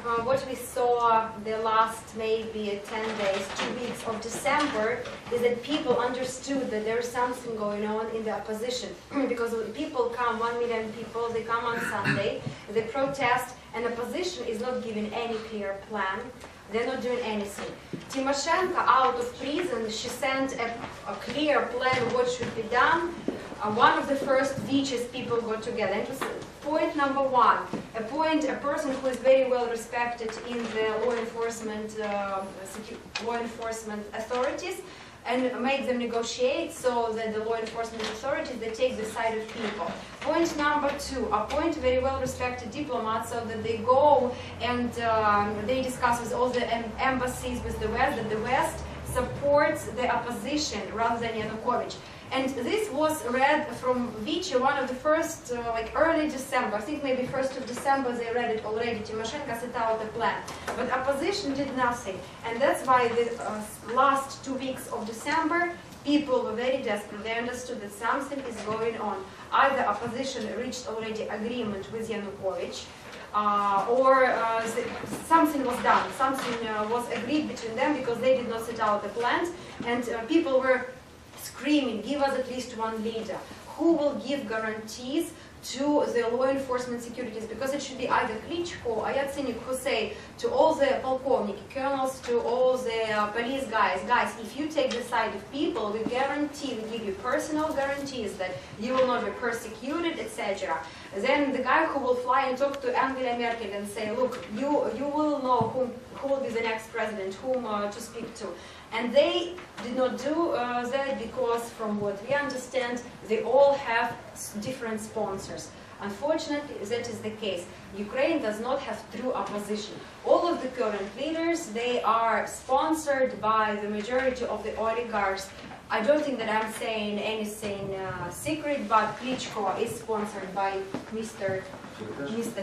what we saw the last maybe 10 days, 2 weeks of December, is that people understood that there is something going on in the opposition. Because when people come, 1 million people, they come on Sunday, they protest, and the opposition is not given any clear plan. They're not doing anything. Timoshenko, out of prison, she sent a clear plan what should be done. One of the first beaches people got together. It was point number one. Appoint a person who is very well respected in the law enforcement authorities, and make them negotiate so that the law enforcement authorities, they take the side of people. Point number two, appoint very well respected diplomats so that they go and they discuss with all the embassies with the West, that the West supports the opposition rather than Yanukovych. And this was read from Vichy, one of the first, like early December, I think maybe 1st of December they read it already. Tимошенко set out a plan. But opposition did nothing. And that's why the last 2 weeks of December, people were very desperate. They understood that something is going on. Either opposition reached already agreement with Yanukovych, or something was done. Something was agreed between them because they did not set out the plans. And people were screaming, give us at least one leader. Who will give guarantees to the law enforcement securities? Because it should be either Klitschko or Yatsenyuk who say to all the полковники, colonels, to all the police guys, if you take the side of people, we guarantee, we give you personal guarantees that you will not be persecuted, etc. Then the guy who will fly and talk to Angela Merkel and say, look, you will know who will be the next president, whom to speak to. And they did not do that because, from what we understand, they all have different sponsors. Unfortunately, that is the case. Ukraine does not have true opposition. All of the current leaders, they are sponsored by the majority of the oligarchs. I don't think that I'm saying anything secret, but Klitschko is sponsored by Mr.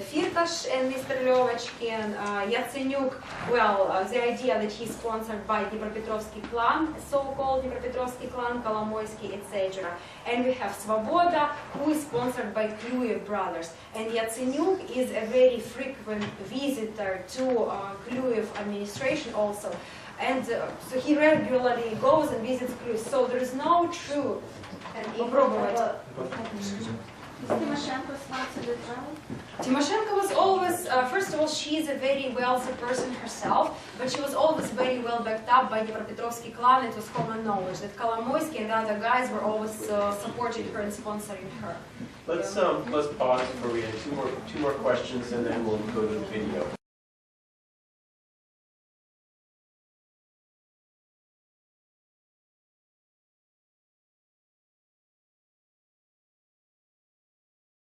Фирташ and Mr. Levachkin. Yatsenyuk, well, the idea that he's sponsored by Dnipropetrovsky clan, so-called Dnipropetrovsky clan, Коломойский, etc. And we have Svoboda, who is sponsored by Клюев brothers. And Yatsenyuk is a very frequent visitor to Клюев administration also. And so he regularly goes and visits Клюев. So there is no true. Tимошенko was always, first of all, she is a very wealthy person herself, but she was always very well backed up by Dnipropetrovsky clan. It was common knowledge that Коломойский and the other guys were always supporting her and sponsoring her. Let's pause before we have two more questions, and then we'll go to the video.